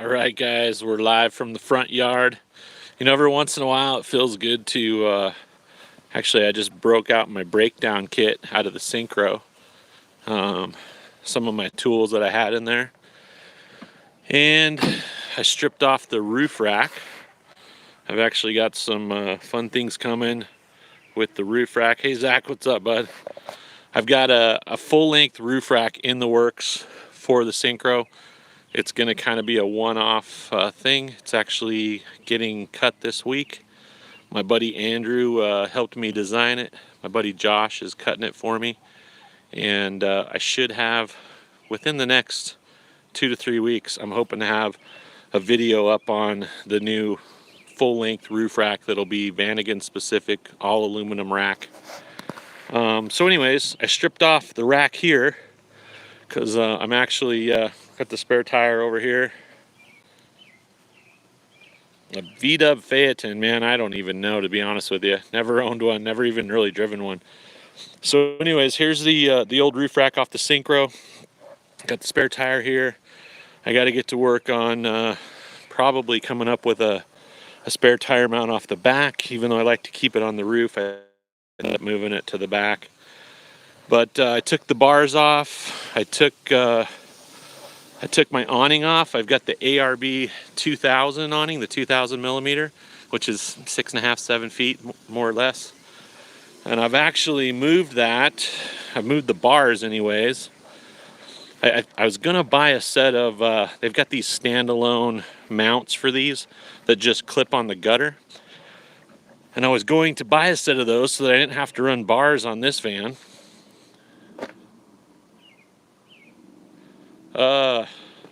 All right, guys, we're live from the front yard. You know, every once in a while it feels good to, actually I just broke out my breakdown kit out of the Synchro. Some of my tools that I had in there. And I stripped off the roof rack. I've actually got some fun things coming with the roof rack. Hey Zach, what's up, bud? I've got a full-length roof rack in the works for the Synchro. It's going to kind of be a one-off thing. It's actually getting cut this week. My buddy Andrew helped me design it. My buddy Josh is cutting it for me. And I should have, within the next 2 to 3 weeks, I'm hoping to have a video up on the new full-length roof rack that'll be Vanagon specific, all aluminum rack. So anyways, I stripped off the rack here because I'm actually got the spare tire over here. A V-dub Phaeton, man, I don't even know, to be honest with you. Never owned one, never even really driven one. So anyways, here's the old roof rack off the Synchro. Got the spare tire here. I got to get to work on probably coming up with a spare tire mount off the back, even though I like to keep it on the roof. I end up moving it to the back. But I took the bars off. I took my awning off. I've got the ARB 2000 awning, the 2000 millimeter, which is 6.5, 7 feet, more or less. And I've actually moved that. I've moved the bars anyways. I was gonna buy a set of, they've got these standalone mounts for these that just clip on the gutter. And I was going to buy a set of those so that I didn't have to run bars on this van.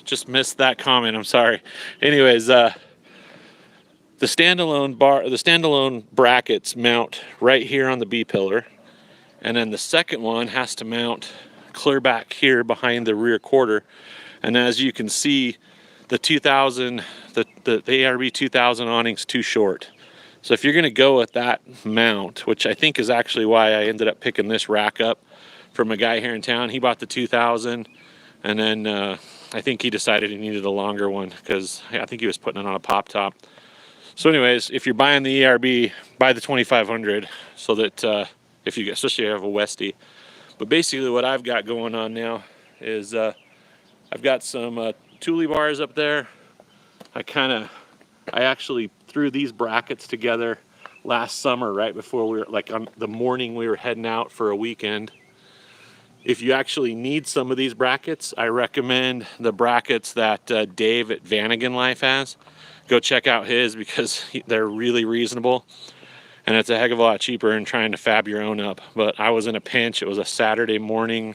Just missed that comment, I'm sorry. Anyways, the standalone brackets mount right here on the B pillar, and then the second one has to mount clear back here behind the rear quarter. And as you can see, the 2000, the ARB 2000 awning's too short. So if you're gonna go with that mount, which I think is actually why I ended up picking this rack up from a guy here in town. He bought the 2000, and then I think he decided he needed a longer one because I think he was putting it on a pop top. So anyways, if you're buying the ERB, buy the 2500 so that if you, especially if you have a Westie. But basically what I've got going on now is I've got some Thule bars up there. I actually threw these brackets together last summer, right before we were, like on the morning we were heading out for a weekend. If you actually need some of these brackets, I recommend the brackets that Dave at Vanagon Life has. Go check out his because they're really reasonable. And it's a heck of a lot cheaper than trying to fab your own up. But I was in a pinch. It was a Saturday morning.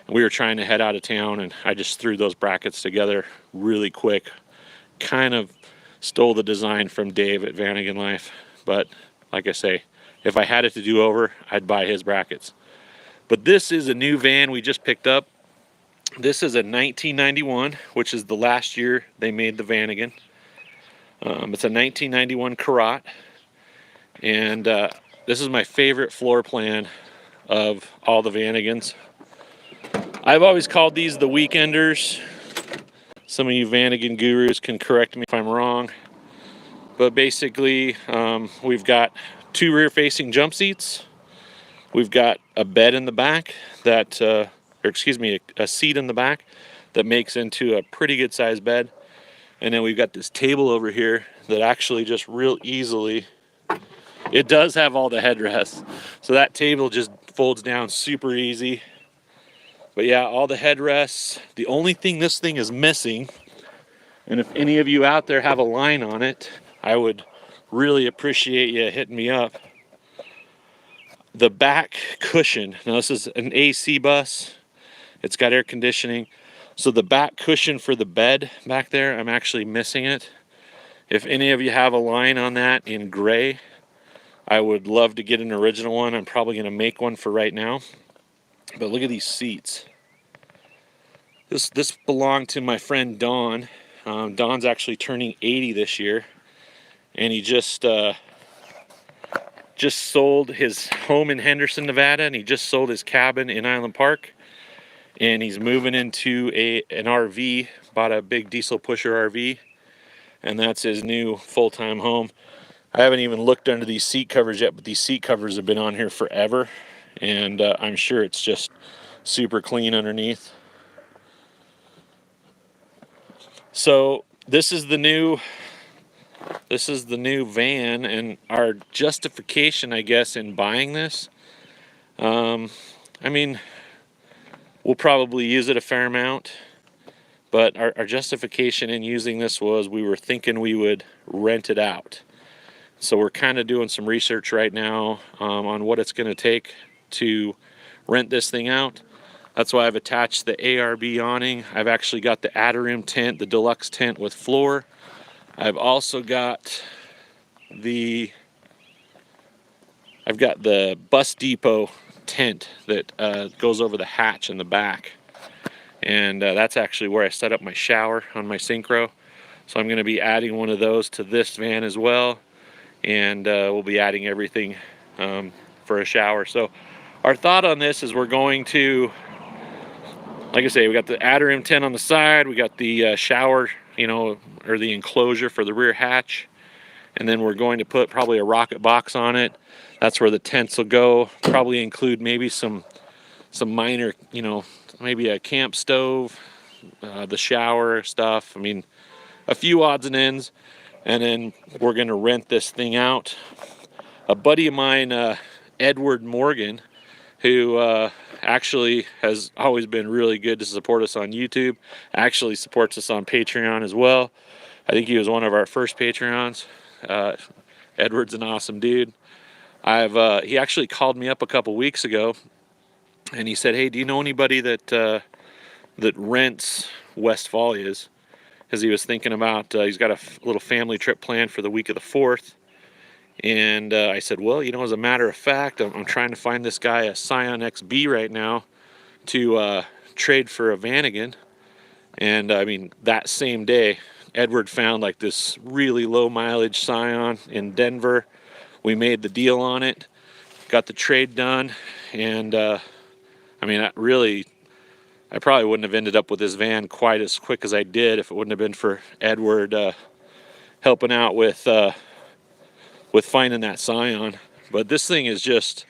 And we were trying to head out of town, and I just threw those brackets together really quick. Kind of stole the design from Dave at Vanagon Life. But like I say, if I had it to do over, I'd buy his brackets. But this is a new van we just picked up. This is a 1991, which is the last year they made the Vanagon. It's a 1991 Karat. And this is my favorite floor plan of all the Vanagons. I've always called these the Weekenders. Some of you Vanagon gurus can correct me if I'm wrong. But basically, we've got 2 rear-facing jump seats. We've got a bed in the back that, or excuse me, a seat in the back that makes into a pretty good sized bed. And then we've got this table over here that actually just real easily, it does have all the headrests. So that table just folds down super easy. But yeah, all the headrests. The only thing this thing is missing, and if any of you out there have a line on it, I would really appreciate you hitting me up. The back cushion. Now this is an AC bus. It's got air conditioning. So the back cushion for the bed back there, I'm actually missing it. If any of you have a line on that in gray, I would love to get an original one. I'm probably going to make one for right now. But look at these seats. This belonged to my friend Don. Don's actually turning 80 this year. And he just sold his home in Henderson, Nevada, and he just sold his cabin in Island Park. and he's moving into an RV, bought a big diesel pusher RV, and that's his new full-time home. I haven't even looked under these seat covers yet, but these seat covers have been on here forever, and I'm sure it's just super clean underneath. So this is the new van, and our justification, I guess, in buying this. I mean, we'll probably use it a fair amount, but our justification in using this was we were thinking we would rent it out. So we're kind of doing some research right now on what it's going to take to rent this thing out. That's why I've attached the ARB awning. I've actually got the Aderim tent, the deluxe tent with floor. I've also got the bus depot tent that goes over the hatch in the back, and that's actually where I set up my shower on my Syncro. So I'm going to be adding one of those to this van as well, and we'll be adding everything for a shower. So our thought on this is we're going to, like I say, we got the Aderim tent on the side, we got the shower, or the enclosure for the rear hatch, and then we're going to put probably a rocket box on it. That's where the tents will go. Probably include maybe some minor, maybe a camp stove, the shower stuff. I mean, a few odds and ends. And then we're going to rent this thing out. A buddy of mine, Edward Morgan, who actually has always been really good to support us on YouTube, actually supports us on Patreon as well. I think he was one of our first Patreons. Edward's an awesome dude. He actually called me up a couple weeks ago, and he said, "Hey, do you know anybody that rents Westphalias?" Because he was thinking about, he's got a little family trip planned for the week of the 4th. And I said, well, as a matter of fact, I'm trying to find this guy a Scion XB right now to trade for a Vanagon. And I mean, that same day, Edward found like this really low mileage Scion in Denver. We made the deal on it, got the trade done, and I mean, I probably wouldn't have ended up with this van quite as quick as I did if it wouldn't have been for Edward helping out with finding that Scion. But this thing is just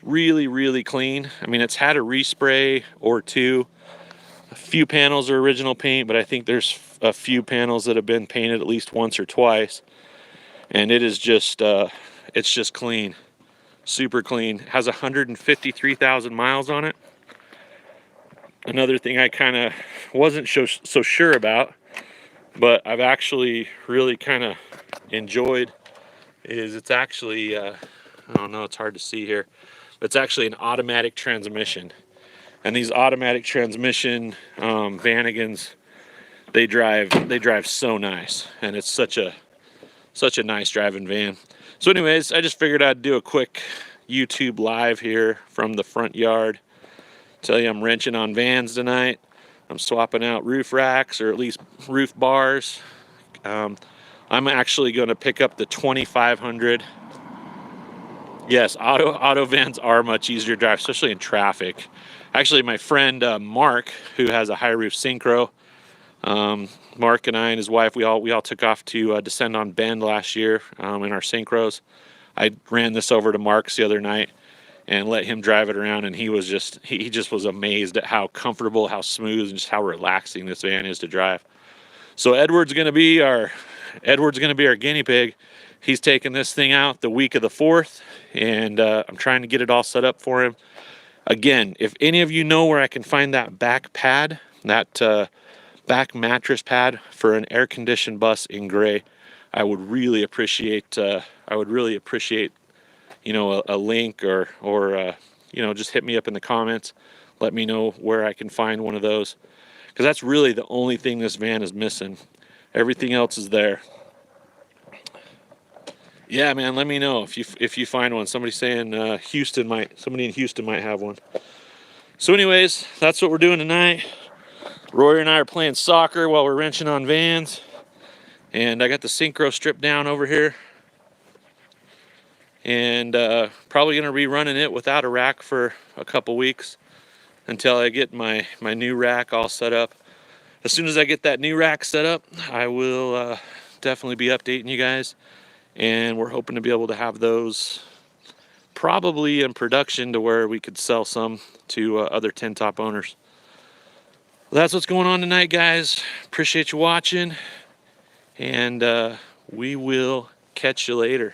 really, really clean. I mean, it's had a respray or two. A few panels are original paint, but I think there's a few panels that have been painted at least once or twice. And it is just, it's just clean, super clean. It has 153,000 miles on it. Another thing I kind of wasn't so sure about, but I've actually really kind of enjoyed, is it's actually, I don't know, it's hard to see here, but it's actually an automatic transmission. And these automatic transmission Vanagons, they drive so nice, and it's such a nice driving van. So anyways, I just figured I'd do a quick YouTube live here from the front yard. Tell you I'm wrenching on vans tonight. I'm swapping out roof racks, or at least roof bars. I'm actually going to pick up the 2500. Yes, auto vans are much easier to drive, especially in traffic. Actually, my friend Mark, who has a high roof Syncro, Mark and I and his wife, we all took off to descend on Bend last year in our Syncros. I ran this over to Mark's the other night and let him drive it around, and he just was amazed at how comfortable, how smooth, and just how relaxing this van is to drive. So Edward's gonna be our guinea pig. He's taking this thing out the week of the 4th, and I'm trying to get it all set up for him. Again, if any of you know where I can find that back pad, that back mattress pad for an air-conditioned bus in gray, I would really appreciate a link, or just hit me up in the comments. Let me know where I can find one of those, because that's really the only thing this van is missing. Everything else is there. Yeah, man, let me know if you find one. Somebody saying somebody in Houston might have one. So anyways, that's what we're doing tonight. Rory and I are playing soccer while we're wrenching on vans, and I got the Syncro stripped down over here, and probably gonna be running it without a rack for a couple weeks. until I get my new rack all set up. As soon as I get that new rack set up, I will definitely be updating you guys, and we're hoping to be able to have those probably in production to where we could sell some to other tin top owners. Well, that's what's going on tonight, guys. Appreciate you watching, and we will catch you later.